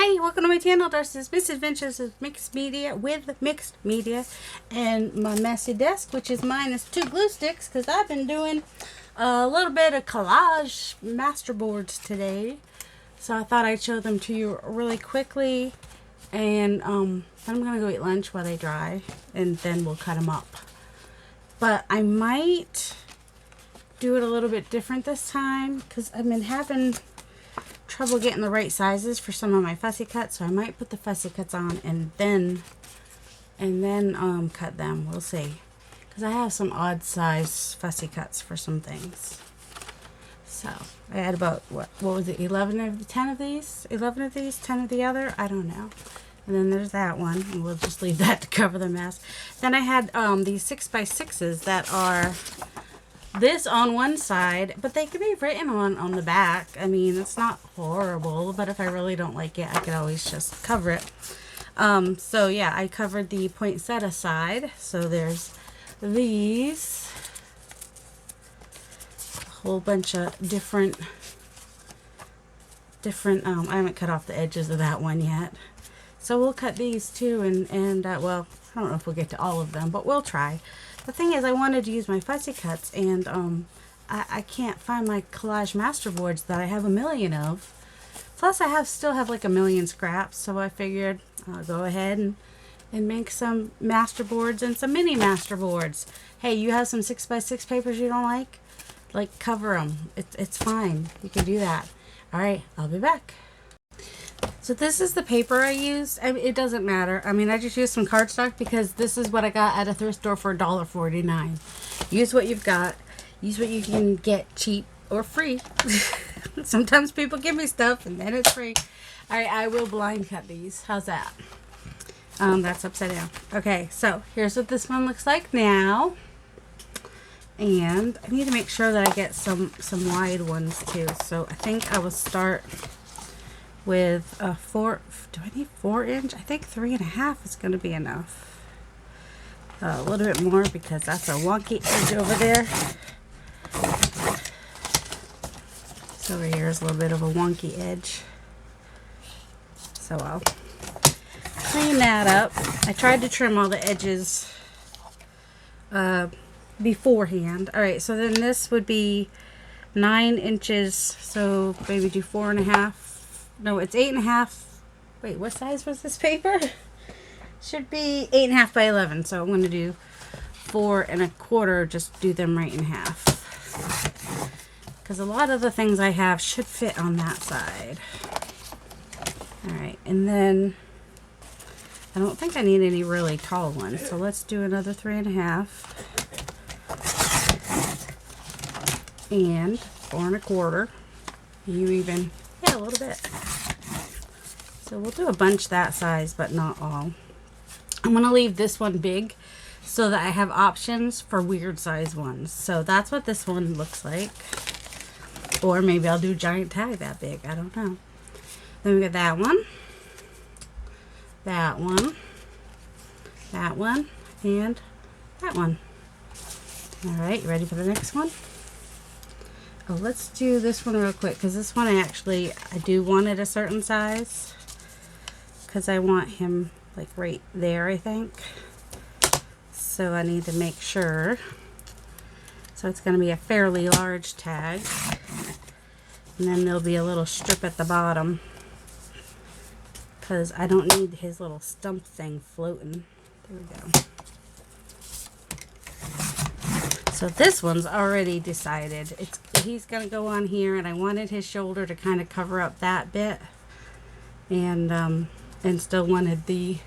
Hey, welcome to my channel. Darcy's Misadventures of Mixed Media with Mixed Media, and my messy desk, which is minus 2 glue sticks because I've been doing a little bit of collage masterboards today. So I thought I'd show them to you really quickly, and I'm gonna go eat lunch while they dry, and then we'll cut them up. But I might do it a little bit different this time because I've been having trouble getting the right sizes for some of my fussy cuts, so I might put the fussy cuts on and then cut them. We'll see, because I have some odd size fussy cuts for some things. So I had about what was it, 11 of 10 of these, 11 of these, 10 of the other, I don't know. And then there's that one, and we'll just leave that to cover the mess. Then I had these 6x6s that are this on one side, but they can be written on the back. I mean, it's not horrible, but if I really don't like it, I could always just cover it. So yeah, I covered the poinsettia side. So there's these, a whole bunch of different I haven't cut off the edges of that one yet. So we'll cut these too, and well, I don't know if we'll get to all of them, but we'll try. The thing is, I wanted to use my fussy cuts, and I can't find my collage masterboards that I have a million of. Plus, I still have like a million scraps, so I figured I'll go ahead and make some masterboards and some mini masterboards. Hey, you have some 6x6 papers you don't like, cover them. It's fine. You can do that. All right, I'll be back. So this is the paper I used. It doesn't matter. I mean, I just used some cardstock because this is what I got at a thrift store for $1.49. Use what you've got. Use what you can get cheap or free. Sometimes people give me stuff and then it's free. All right, I will blind cut these. How's that? That's upside down. Okay, so here's what this one looks like now. And I need to make sure that I get some wide ones too. So I think I will start with a 4. Do I need 4 inch? I think 3.5 is going to be enough. A little bit more because that's a wonky edge over there. So over here is a little bit of a wonky edge. So I'll clean that up. I tried to trim all the edges beforehand. All right, so then this would be 9 inches. So maybe do 4.5. No, it's 8.5. Wait, what size was this paper? Should be 8.5 by 11. So I'm going to do 4.25. Just do them right in half. Because a lot of the things I have should fit on that side. All right, and then I don't think I need any really tall ones. So let's do another 3.5. And 4.25. You even, yeah, a little bit. So we'll do a bunch that size, but not all. I'm going to leave this one big so that I have options for weird size ones. So that's what this one looks like. Or maybe I'll do giant tag that big. I don't know. Then we got that one. That one. That one. And that one. Alright, you ready for the next one? Oh, let's do this one real quick, because this one I do want it a certain size. Because I want him like right there, I think. So I need to make sure. So it's going to be a fairly large tag. And then there'll be a little strip at the bottom. Because I don't need his little stump thing floating. There we go. So this one's already decided. He's going to go on here, and I wanted his shoulder to kind of cover up that bit. And still wanted the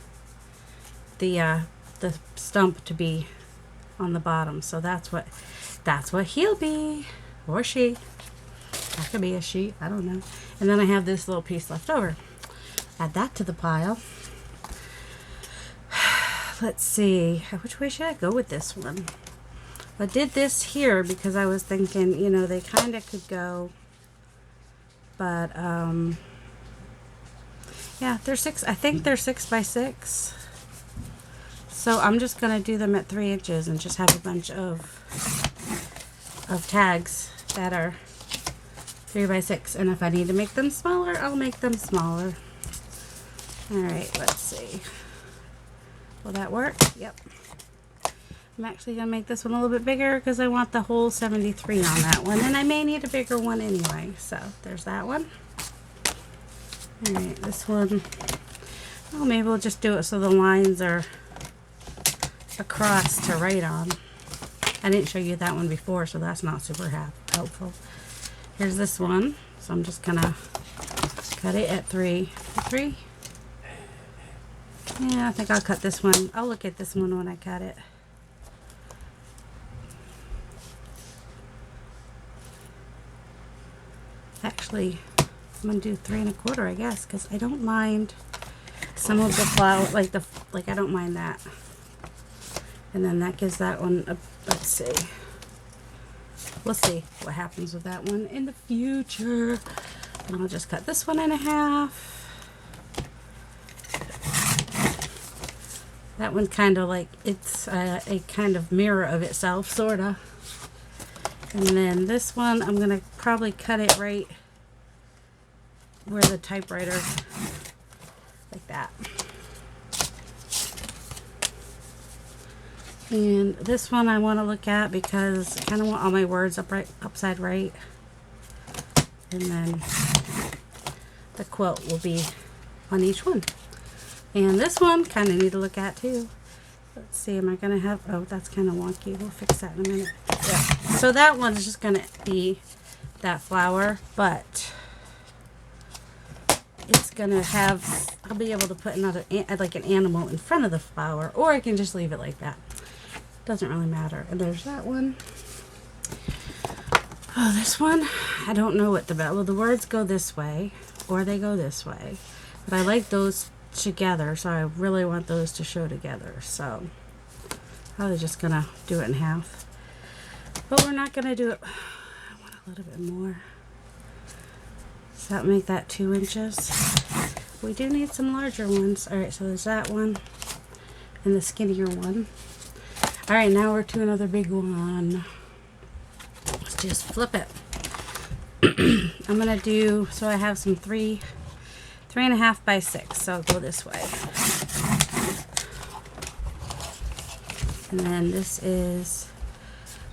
stump to be on the bottom. So that's what he'll be, or she. That could be a she, I don't know. And then I have this little piece left over. Add that to the pile. Let's see, which way should I go with this one? I did this here because I was thinking, you know, they kind of could go, but yeah, they're 6. I think they're 6x6. So I'm just gonna do them at 3 inches and just have a bunch of tags that are 3x6. And if I need to make them smaller, I'll make them smaller. Alright, let's see. Will that work? Yep. I'm actually going to make this one a little bit bigger because I want the whole 73 on that one. And I may need a bigger one anyway. So there's that one. Alright, this one. Oh, maybe we'll just do it so the lines are across to write on. I didn't show you that one before, so that's not super helpful. Here's this one. So I'm just going to cut it at 3. 3? Yeah, I think I'll cut this one. I'll look at this one when I cut it. Actually, I'm going to do 3 1/4, I guess, because I don't mind some of the flower, like I don't mind that. And then that gives that one a, let's see. We'll see what happens with that one in the future. And I'll just cut this one in half. That one's kind of like, it's a kind of mirror of itself, sort of. And then this one, I'm going to probably cut it right where the typewriter, like that. And this one I want to look at because I kind of want all my words upside right. And then the quilt will be on each one. And this one kind of need to look at too. Let's see, am I going to have, oh, that's kind of wonky. We'll fix that in a minute. Yeah. So that one is just going to be that flower, but it's going to have, I'll be able to put another, like an animal in front of the flower, or I can just leave it like that. Doesn't really matter. And there's that one. Oh, this one, I don't know what well, the words go this way, or they go this way. But I like those together, so I really want those to show together. So probably just gonna do it in half, but we're not gonna do it. I want a little bit more. Does that make that 2 inches? We do need some larger ones. All right, so there's that one and the skinnier one. All right, now we're to another big one. Let's just flip it. I'm gonna do, so I have some 3 1/2 by 6, so I'll go this way. And then this is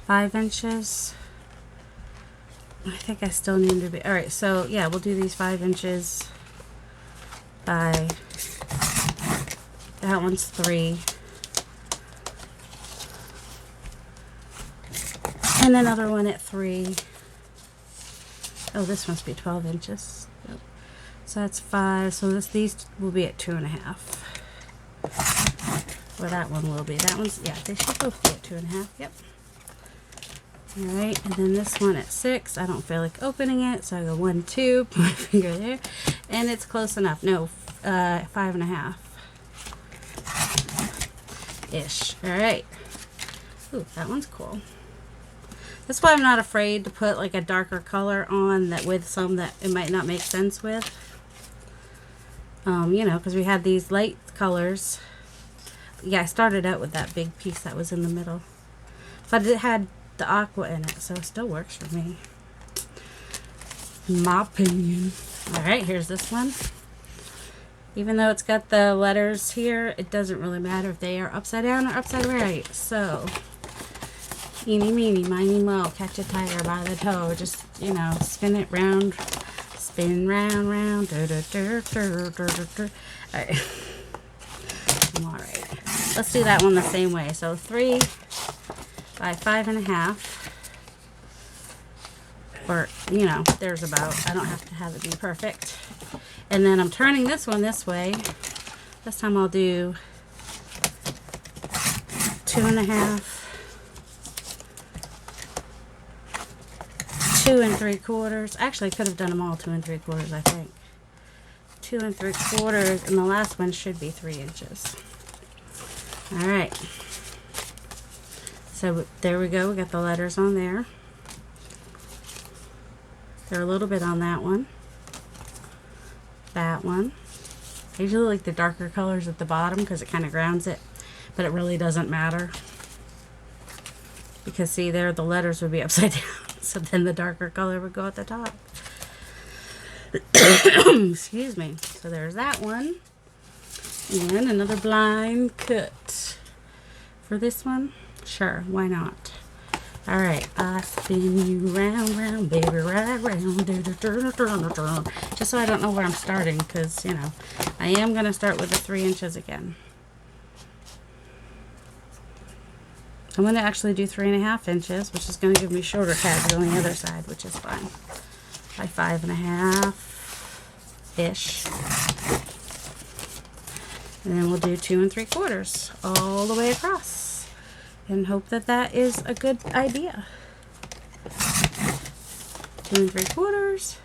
5 inches. I think I still need to be, all right, so yeah, we'll do these 5 inches by, that one's 3. And another one at 3. Oh, this must be 12 inches. Yep. So that's 5. So these will be at 2 1/2. Or that one will be. That one's, yeah, they should both be at 2 1/2. Yep. Alright, and then this one at 6. I don't feel like opening it, so I go 1, 2, put my finger there. And it's close enough. No, 5 1/2. Ish. Alright. Ooh, that one's cool. That's why I'm not afraid to put like a darker color on that with some that it might not make sense with. You know, because we had these light colors. Yeah, I started out with that big piece that was in the middle. But it had the aqua in it, so it still works for me. In my opinion. Alright, here's this one. Even though it's got the letters here, it doesn't really matter if they are upside down or upside right. So, eeny, meeny, miny, mo, catch a tiger by the toe. Just, you know, spin it round, spin round, round. Alright. Alright. Let's do that one the same way. So 3 by 5 1/2. Or, you know, there's about. I don't have to have it be perfect. And then I'm turning this one this way. This time I'll do 2 1/2. 2 3/4. Actually, I could have done them all 2 3/4, I think. 2 3/4, and the last one should be 3 inches. Alright. So there we go. We got the letters on there. They're a little bit on that one. That one. I usually like the darker colors at the bottom because it kind of grounds it, but it really doesn't matter. Because see there, the letters would be upside down. So then the darker color would go at the top. Excuse me. So there's that one. And another blind cut. For this one, sure, why not? All right, I spin you round, round, baby, right round, just so I don't know where I'm starting, because, you know, I am going to start with the 3 inches again. I'm going to actually do 3.5 inches, which is going to give me shorter tags on the other side, which is fine. By 5.5-ish. And then we'll do 2 3/4 all the way across. And hope that that is a good idea. 2 3/4,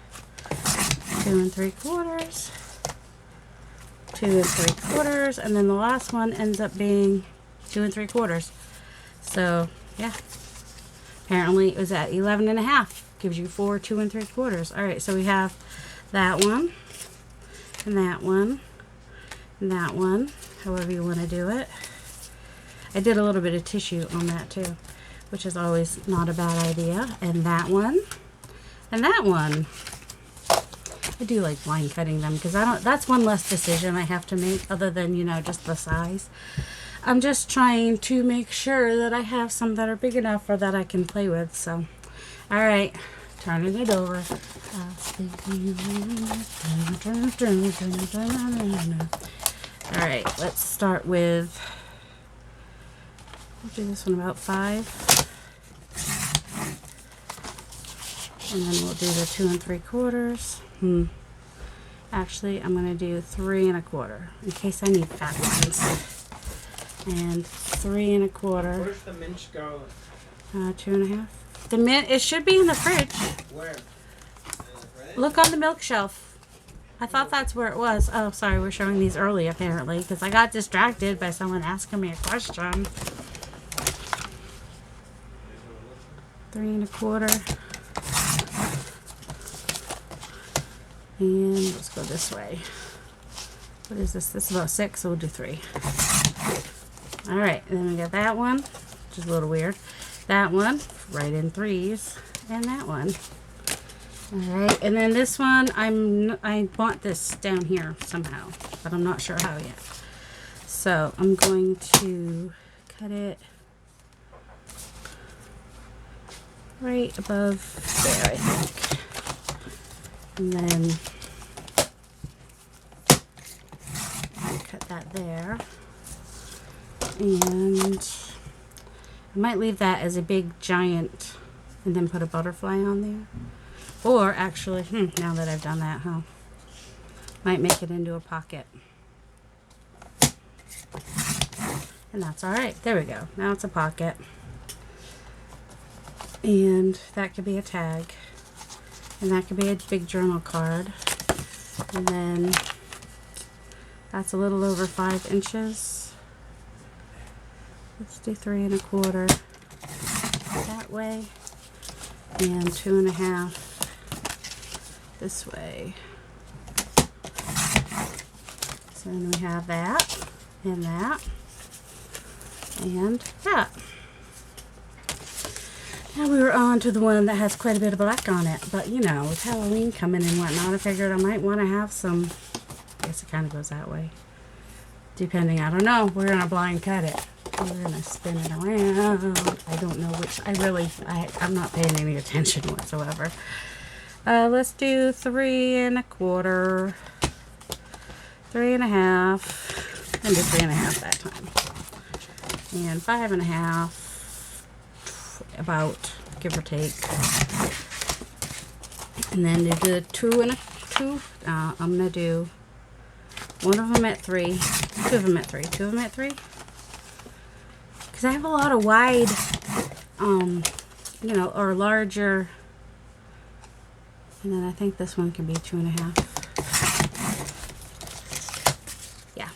2 3/4, 2 3/4, and then the last one ends up being 2 3/4. So yeah, apparently it was at 11.5. Gives you 4 2 3/4. All right, so we have that one, and that one, and that one, however you want to do it. I did a little bit of tissue on that too, which is always not a bad idea. And that one, and that one. I do like blind cutting them because that's one less decision I have to make other than, you know, just the size. I'm just trying to make sure that I have some that are big enough or that I can play with. So, all right, turning it over. All right, let's start with, we'll do this one about 5. And then we'll do the 2 3/4. Actually, I'm going to do 3 1/4 in case I need fat ones. And 3 1/4. Where's the mince go? 2.5. The mint, it should be in the fridge. Where? Look on the milk shelf. I thought that's where it was. Oh, sorry, we're showing these early apparently because I got distracted by someone asking me a question. 3 1/4. And let's go this way. What is this? This is about 6, so we'll do 3. All right, and then we got that one, which is a little weird. That one, right in 3s, and that one. All right, and then this one, I want this down here somehow, but I'm not sure how yet. So I'm going to cut it right above there, I think. And then cut that there. And I might leave that as a big giant and then put a butterfly on there. Or actually, now that I've done that, might make it into a pocket. And that's all right. There we go. Now it's a pocket. And that could be a tag. And that could be a big journal card. And then that's a little over 5 inches. Let's do 3 1/4 that way. And 2.5 this way. So then we have that and that and that. Now we were on to the one that has quite a bit of black on it, but you know, with Halloween coming and whatnot, I figured I might want to have some. I guess it kind of goes that way. Depending, I don't know. We're gonna blind cut it. We're gonna spin it around. I don't know which. I'm not paying any attention whatsoever. Let's do 3 1/4, 3.5, and do 3.5 that time, and 5.5. About, give or take. And then do the 2 2. I'm gonna do one of them at 3, 2 of them at 3, 2 of them at 3. Because I have a lot of wide, you know, or larger. And then I think this one can be 2.5. Yeah.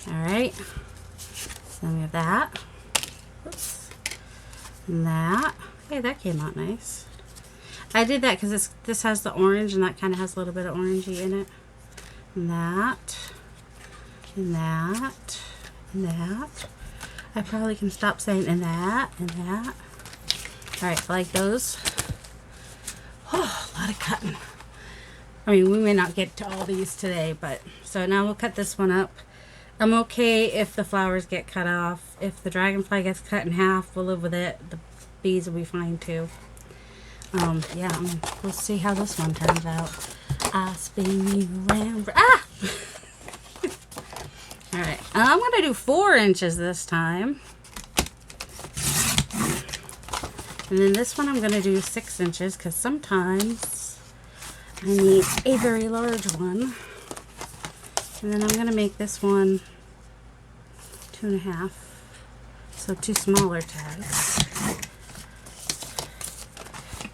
All right. So then we have that. Oops. And that. Hey, that came out nice. I did that because this has the orange, and that kind of has a little bit of orangey in it. And that. And that. And that. I probably can stop saying and that. And that. Alright, I like those. Oh, a lot of cutting. I mean, we may not get to all these today, but so now we'll cut this one up. I'm okay if the flowers get cut off. If the dragonfly gets cut in half, we'll live with it. The bees will be fine too. Yeah, we'll see how this one turns out. I spin you around. Ah! Alright, I'm going to do 4 inches this time. And then this one I'm going to do 6 inches because sometimes I need a very large one. And then I'm going to make this one 2.5. So 2 smaller tags.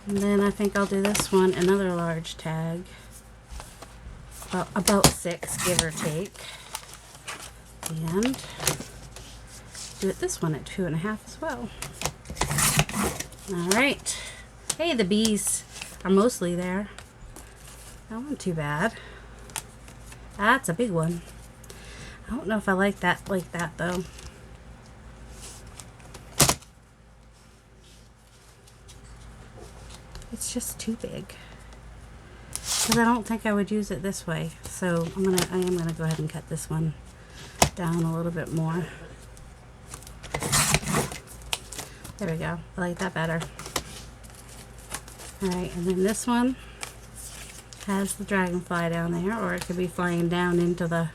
And then I think I'll do this one another large tag. About 6, give or take. And do it this one at 2.5 as well. Alright. Hey, the bees are mostly there. That wasn't too bad. That's a big one. I don't know if I like that though. It's just too big. Because I don't think I would use it this way. So I am gonna go ahead and cut this one down a little bit more. There we go. I like that better. Alright, and then this one has the dragonfly down there, or it could be flying down into the,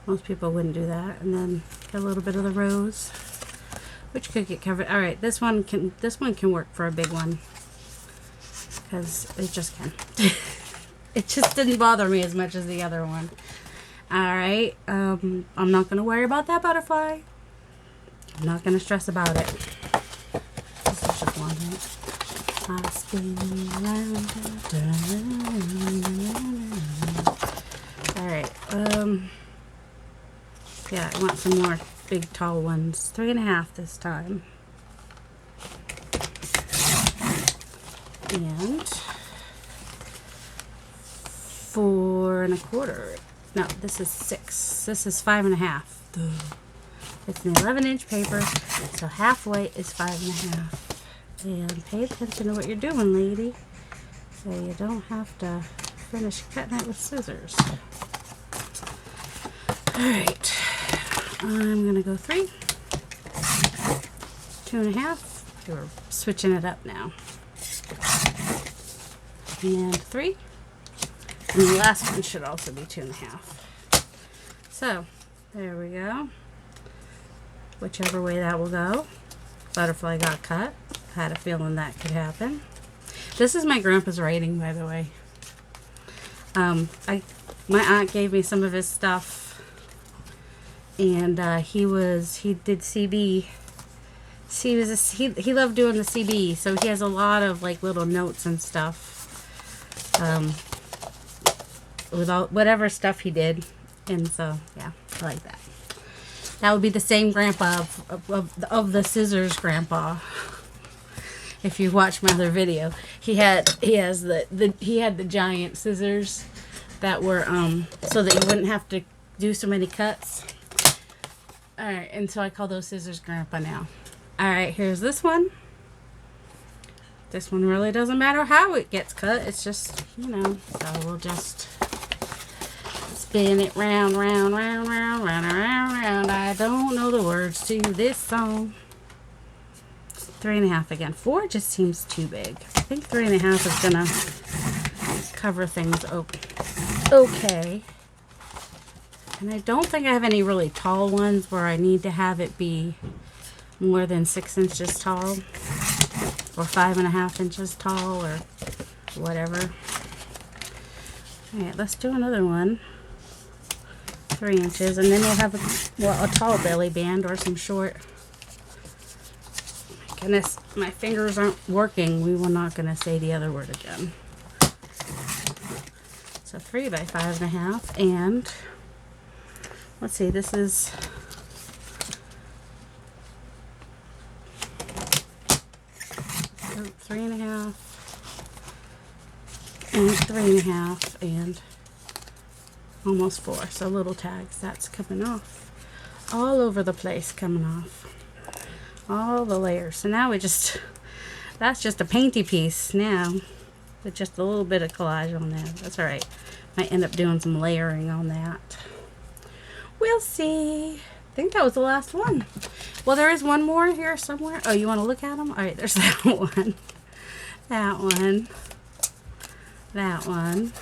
most people wouldn't do that. And then get a little bit of the rose, which could get covered. Alright, this one can work for a big one. Because it just can. It just didn't bother me as much as the other one. Alright, I'm not going to worry about that butterfly. I'm not going to stress about it. This is just one, right? I spin around. Alright, yeah, I want some more big tall ones. 3.5 this time. And 4.25. No, this is 6. This is 5.5. It's an 11-inch paper, so halfway is 5.5. And pay attention to what you're doing, lady, so you don't have to finish cutting it with scissors. Alright, I'm going to go 3, 2.5. We're switching it up now. And 3. And the last one should also be 2.5. So, there we go. Whichever way that will go. Butterfly got cut. I had a feeling that could happen. This is my grandpa's writing, by the way. My aunt gave me some of his stuff, and he did CB. He loved doing the CB, so he has a lot of like little notes and stuff. With all whatever stuff he did, and so yeah, I like that. That would be the same grandpa of the scissors grandpa. If you watch my other video, he had the giant scissors that were so that you wouldn't have to do so many cuts. All right, and so I call those scissors grandpa now. All right, here's this one. This one really doesn't matter how it gets cut. It's just, you know, so we'll just spin it round, round, round, round, round, round, round. I don't know the words to this song. 3.5 again. 4 just seems too big. I think 3.5 is gonna cover things okay. And I don't think I have any really tall ones where I need to have it be more than 6 inches tall, or 5.5 inches tall, or whatever. Alright, let's do another one. 3 inches, and then we'll have a tall belly band or some short. My goodness, my fingers aren't working. We were not going to say the other word again. So 3 by 5.5, and let's see, this is 3.5 and 3.5 and almost 4. So little tags, that's coming off all over the place, coming off all the layers. So now that's just a painty piece now. with just a little bit of collage on there. That's all right. Might end up doing some layering on that. We'll see. I think that was the last one. Well, there is one more here somewhere. Oh, you want to look at them? All right, there's that one. That one. That one.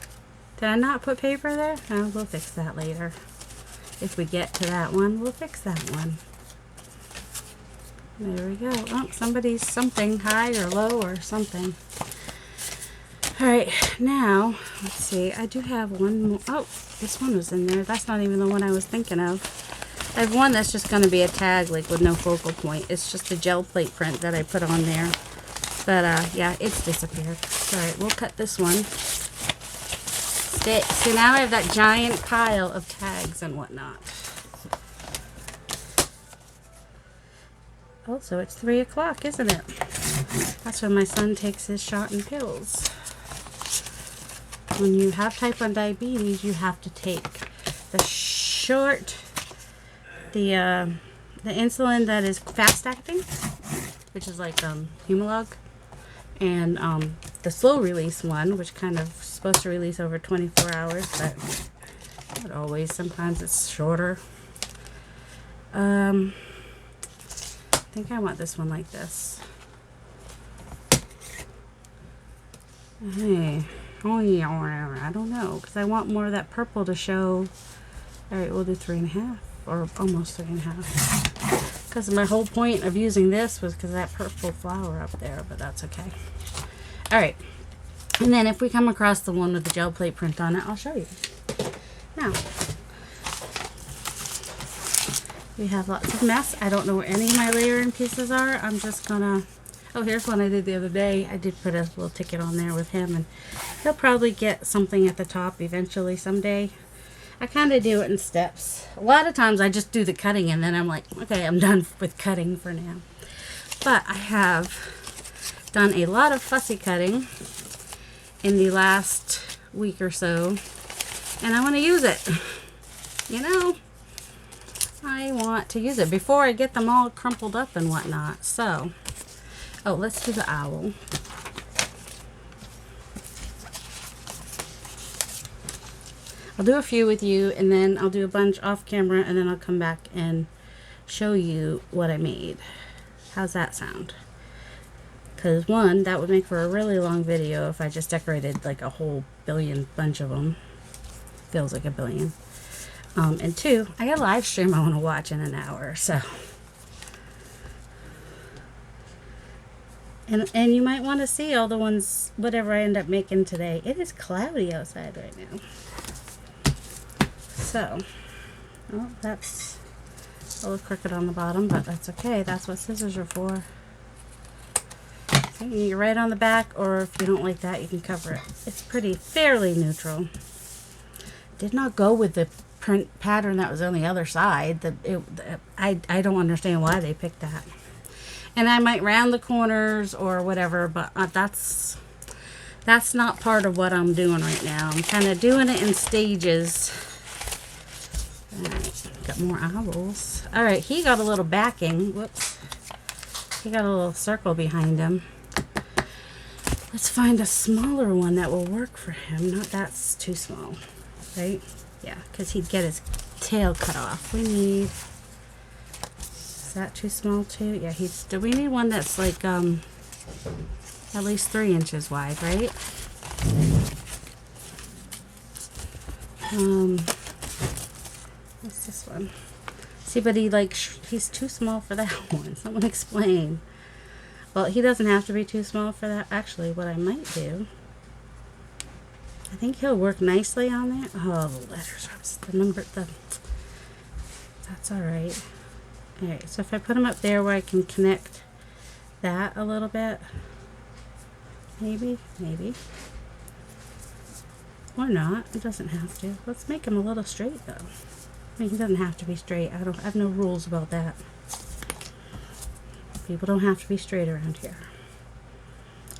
Did I not put paper there? No, we'll fix that later. If we get to that one, we'll fix that one. There we go. Oh, somebody's something high or low or something. All right, now, let's see. I do have one more. Oh, this one was in there. That's not even the one I was thinking of. I have one that's just going to be a tag, like with no focal point. It's just a gel plate print that I put on there. But, yeah, it's disappeared. All right, we'll cut this one. So now I have that giant pile of tags and whatnot. Oh, so it's 3 o'clock, isn't it? That's when my son takes his shot and pills. When you have type 1 diabetes, you have to take the insulin that is fast acting, which is like Humalog, and the slow release one, which kind of supposed to release over 24 hours, but not always. Sometimes it's shorter. I think I want this one like this. Hey, oh yeah, I don't know, because I want more of that purple to show. All right, we'll do 3.5, or almost 3.5. Because my whole point of using this was because of that purple flower up there, but that's okay. All right, and then if we come across the one with the gel plate print on it, I'll show you. Now, we have lots of mess. I don't know where any of my layering pieces are. I'm just gonna, oh, here's one I did the other day. I did put a little ticket on there with him, and he'll probably get something at the top eventually someday. I kind of do it in steps. A lot of times I just do the cutting and then I'm like, okay, I'm done with cutting for now. But I have done a lot of fussy cutting in the last week or so, and I want to use it. You know, I want to use it before I get them all crumpled up and whatnot. So, oh, let's do the owl. I'll do a few with you, and then I'll do a bunch off camera, and then I'll come back and show you what I made. How's that sound? Because one, that would make for a really long video if I just decorated like a whole bunch of them. Feels like a billion. And two, I got a live stream I want to watch in an hour, so. And you might want to see all the ones, whatever I end up making today. It is cloudy outside right now. So, oh, that's a little crooked on the bottom, but that's okay. That's what scissors are for. So you can get right on the back, or if you don't like that, you can cover it. It's fairly neutral. Did not go with the print pattern that was on the other side. I don't understand why they picked that. And I might round the corners or whatever, but that's not part of what I'm doing right now. I'm kind of doing it in stages. Alright, got more owls. Alright, he got a little backing. Whoops. He got a little circle behind him. Let's find a smaller one that will work for him. Not that's too small, right? Yeah, because he'd get his tail cut off. We need... Is that too small too? Yeah, we need one that's like at least 3 inches wide, right? What's this one? See, but he's too small for that one. Someone explain. Well, he doesn't have to be too small for that. Actually, what I might do, I think he'll work nicely on there. Oh, the letters, that's all right. All right, so if I put him up there where I can connect that a little bit, maybe, or not. It doesn't have to. Let's make him a little straight though. I mean, he doesn't have to be straight. I have no rules about that. People don't have to be straight around here.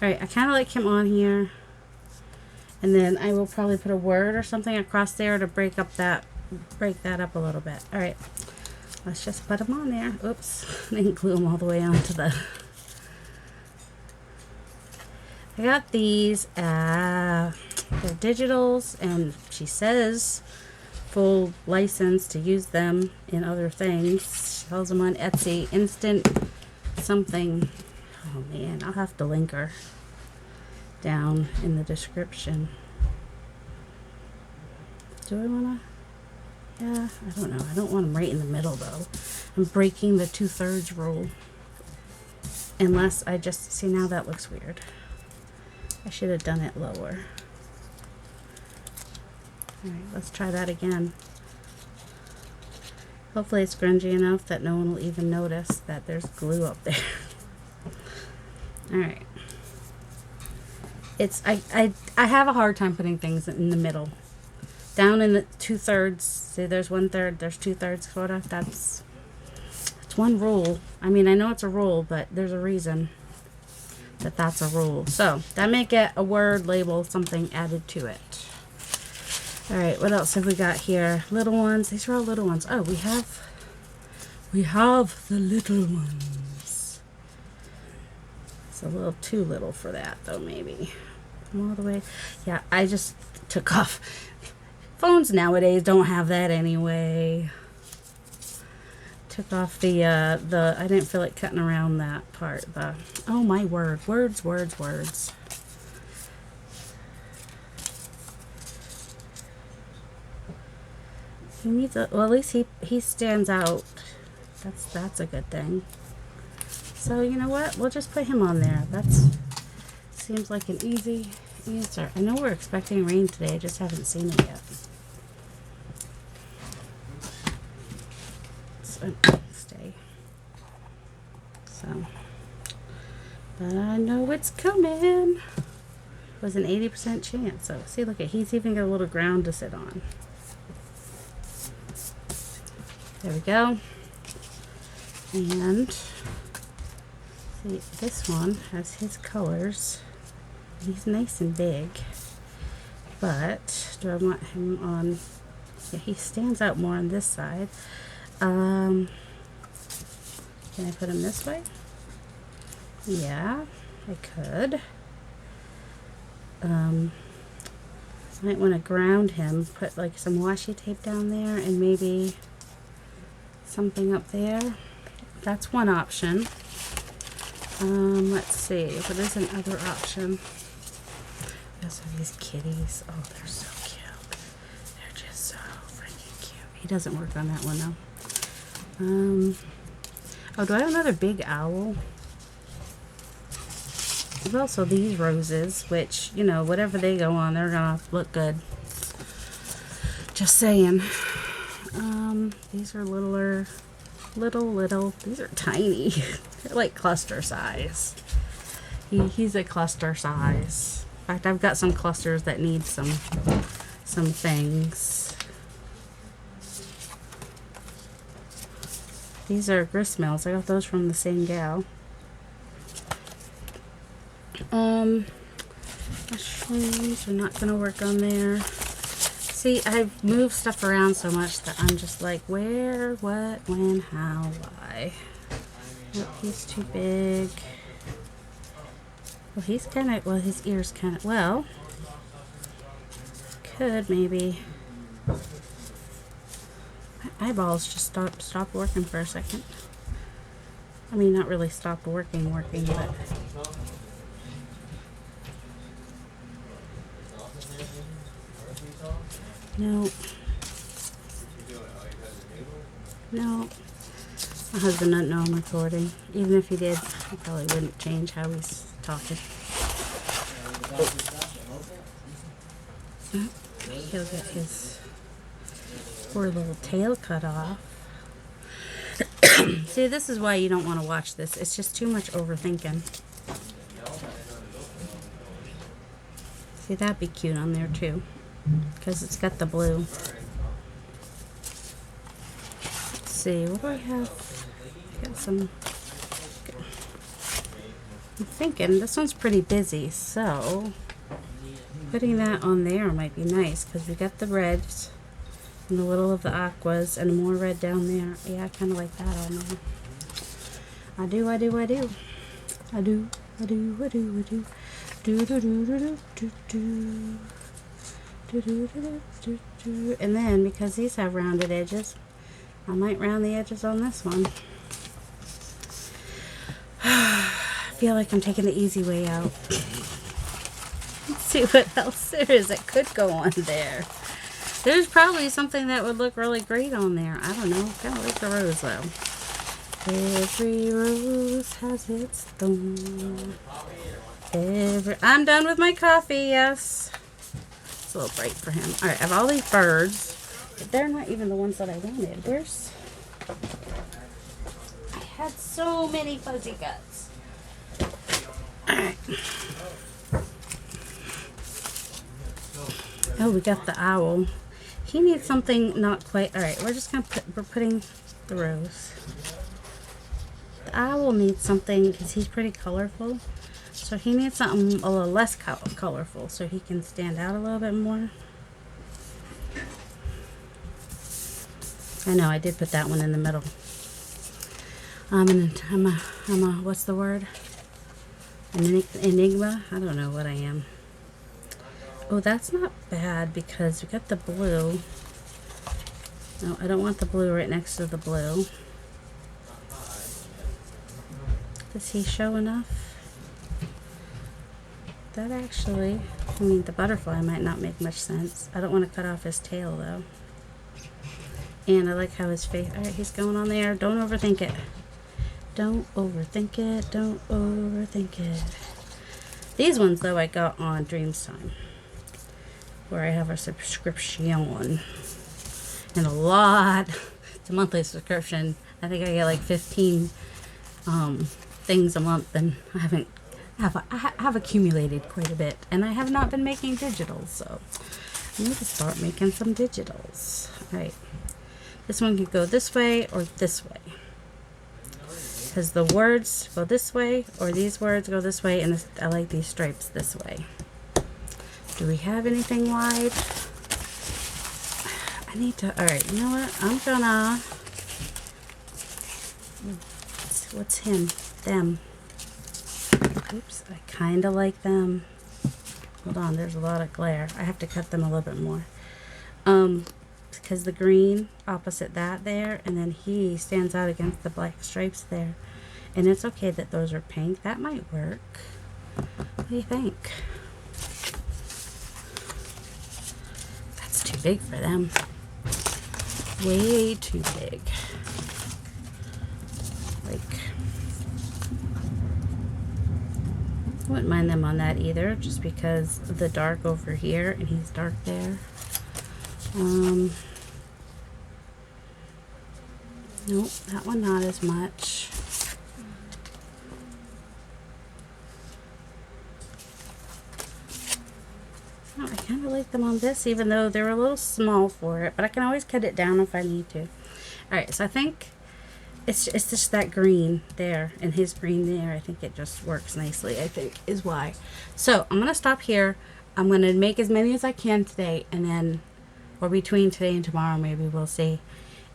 Alright, I kind of like him on here. And then I will probably put a word or something across there to break that up a little bit. Alright, let's just put him on there. Oops, I didn't glue him all the way onto the... I got these. They're digitals, and she says full license to use them in other things. She sells them on Etsy. Instant something. Oh man, I'll have to link her down in the description. Do I want to? Yeah, I don't know. I don't want them right in the middle though. I'm breaking the 2/3 rule. Unless I just, see, now that looks weird. I should have done it lower. Alright, let's try that again. Hopefully it's grungy enough that no one will even notice that there's glue up there. Alright. It's, I have a hard time putting things in the middle. Down in the 2/3, see there's 1/3, there's 2/3 quota. That's one rule. I mean, I know it's a rule, but there's a reason that that's a rule. So that may get a word, label, something added to it. All right, what else have we got here? Little ones. These are all little ones. Oh, we have the little ones. It's a little too little for that though, maybe. Come all the way. Yeah, I just took off. Phones nowadays don't have that anyway. Took off the I didn't feel like cutting around that part. Oh my word, words. He needs a, well, at least he stands out. That's a good thing. So you know what? We'll just put him on there. That's seems like an easy answer. I know we're expecting rain today. I just haven't seen it yet. Stay. So, but I know it's coming. It was an 80% chance. So see, look at, he's even got a little ground to sit on. There we go. And see, this one has his colors. He's nice and big. But do I want him on? Yeah, he stands out more on this side. Can I put him this way? Yeah, I could. Might want to ground him, put like some washi tape down there and maybe something up there. That's one option. Let's see, what is another option? We also have these kitties. Oh, they're so cute. They're just so freaking cute. He doesn't work on that one though. Oh, do I have another big owl? There's also these roses, which, you know, whatever they go on, they're gonna look good. Just saying. These are littler, little. These are tiny. They're like cluster size. He's a cluster size. In fact, I've got some clusters that need some things. These are gristmills. I got those from the same gal. Mushrooms are not gonna work on there. See, I've moved stuff around so much that I'm just like, where, what, when, how, why. Nope, he's too big. Well, he's kind of, well, his ears kind of, well, could maybe. My eyeballs just stopped working for a second. I mean, not really stopped working, but. No. No. My husband doesn't know I'm recording. Even if he did, he probably wouldn't change how he's talking. He'll get his poor little tail cut off. See, this is why you don't want to watch this. It's just too much overthinking. See, that'd be cute on there too, because it's got the blue. Let's see, what do I have? I got some. I'm thinking this one's pretty busy, so putting that on there might be nice because we got the reds in the little of the aquas and more red down there. Yeah, I kind of like that on there. I do. And then, because these have rounded edges, I might round the edges on this one. I feel like I'm taking the easy way out. Let's see what else there is that could go on there. There's probably something that would look really great on there. I don't know. Kind of like the rose, though. Every rose has its thorn. I'm done with my coffee, yes. It's a little bright for him. Alright, I have all these birds. But they're not even the ones that I wanted. I had so many fuzzy guts. Alright. Oh, we got the owl. He needs something not quite... Alright, we're just going to we're putting the rose. The owl needs something, because he's pretty colorful. So he needs something a little less colorful, so he can stand out a little bit more. I know, I did put that one in the middle. I'm a what's the word? An enigma? I don't know what I am. Oh, that's not bad because we got the blue. No, I don't want the blue right next to the blue. Does he show enough? That actually, I mean, the butterfly might not make much sense. I don't want to cut off his tail though. And I like how his face, alright, he's going on there. Don't overthink it. Don't overthink it. Don't overthink it. These ones though I got on Dreams Time, where I have a subscription. And a lot, it's a monthly subscription. I think I get like 15 things a month, and I have accumulated quite a bit, and I have not been making digitals, so I need to start making some digitals. Alright, this one can go this way or this way, because the words go this way or these words go this way, and I like these stripes this way. Do we have anything wide? I need to, alright, you know what, I'm gonna, what's him? Them. Oops, I kind of like them. Hold on, there's a lot of glare. I have to cut them a little bit more. Because the green opposite that there, and then he stands out against the black stripes there. And it's okay that those are pink. That might work. What do you think? That's too big for them. Way too big. Like, I wouldn't mind them on that either, just because of the dark over here and he's dark there. Nope, that one not as much. Oh, I kind of like them on this, even though they're a little small for it, but I can always cut it down if I need to. Alright, so I think it's just that green there and his green there. I think it just works nicely, I think, is why. So I'm going to stop here. I'm going to make as many as I can today, and then, or between today and tomorrow, maybe we'll see.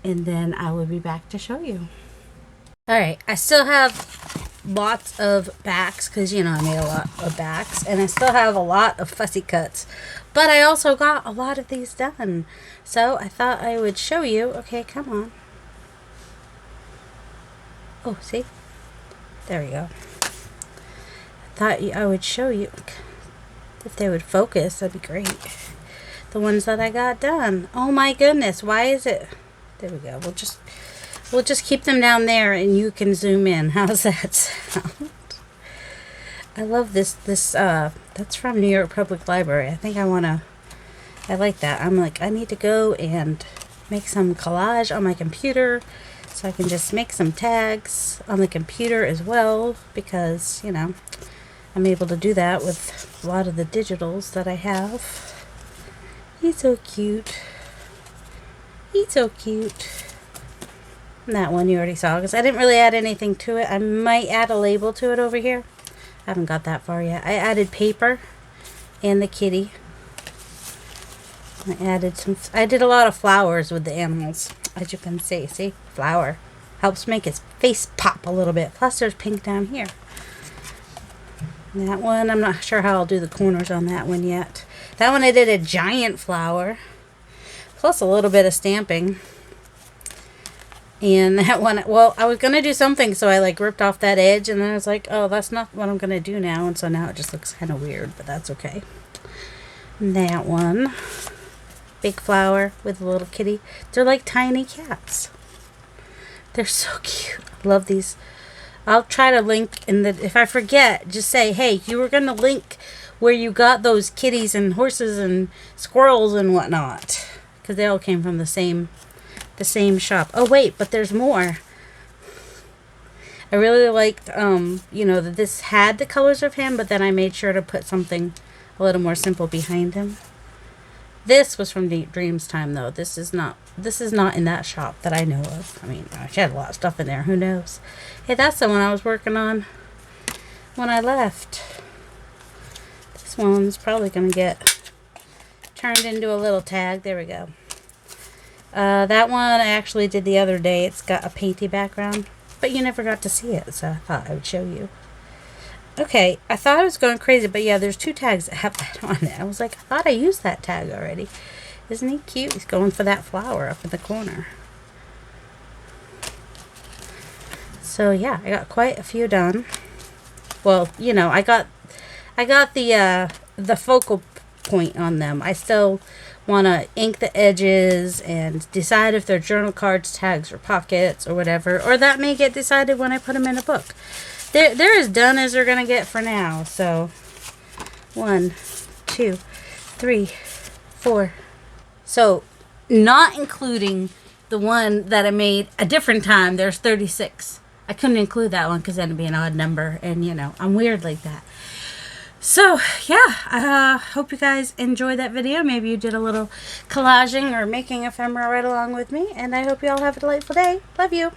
And then I will be back to show you. Alright, I still have lots of backs, because, you know, I made a lot of backs, and I still have a lot of fussy cuts. But I also got a lot of these done. So I thought I would show you. Okay, come on. Oh, see? There we go. I thought I would show you. If they would focus, that'd be great. The ones that I got done. Oh my goodness, why is it? There we go. We'll just keep them down there and you can zoom in. How's that sound? I love this that's from New York Public Library. I think I like that. I'm like, I need to go and make some collage on my computer, so I can just make some tags on the computer as well, because, you know, I'm able to do that with a lot of the digitals that I have. He's so cute. He's so cute. And that one you already saw, because I didn't really add anything to it. I might add a label to it over here. I haven't got that far yet. I added paper and the kitty. I did a lot of flowers with the animals, as you can see. See? Flower. Helps make his face pop a little bit. Plus there's pink down here. That one, I'm not sure how I'll do the corners on that one yet. That one I did a giant flower, plus a little bit of stamping. And that one, well, I was going to do something, so I like ripped off that edge, and then I was like, oh, that's not what I'm going to do now. And so now it just looks kind of weird, but that's okay. And that one, big flower with a little kitty. They're like tiny cats. They're so cute. I love these. I'll try to link in the, if I forget, just say, hey, you were going to link where you got those kitties and horses and squirrels and whatnot. Because they all came from the same shop. Oh wait, but there's more. I really liked, you know, that this had the colors of him, but then I made sure to put something a little more simple behind him. This was from Dreams Time, though. This is not in that shop that I know of. I mean, she had a lot of stuff in there. Who knows? Hey, that's the one I was working on when I left. This one's probably going to get turned into a little tag. There we go. That one I actually did the other day. It's got a painty background, but you never got to see it, so I thought I would show you. Okay, I thought I was going crazy, but yeah, there's 2 tags that have that on it. I was like, I thought I used that tag already. Isn't he cute? He's going for that flower up in the corner. So yeah, I got quite a few done. Well, you know, I got the focal point on them. I still want to ink the edges and decide if they're journal cards, tags, or pockets, or whatever. Or that may get decided when I put them in a book. They're as done as they're going to get for now. So, 1, 2, 3, 4. So, not including the one that I made a different time, there's 36. I couldn't include that one because that'd be an odd number. And, you know, I'm weird like that. So, yeah, I hope you guys enjoyed that video. Maybe you did a little collaging or making ephemera right along with me. And I hope you all have a delightful day. Love you.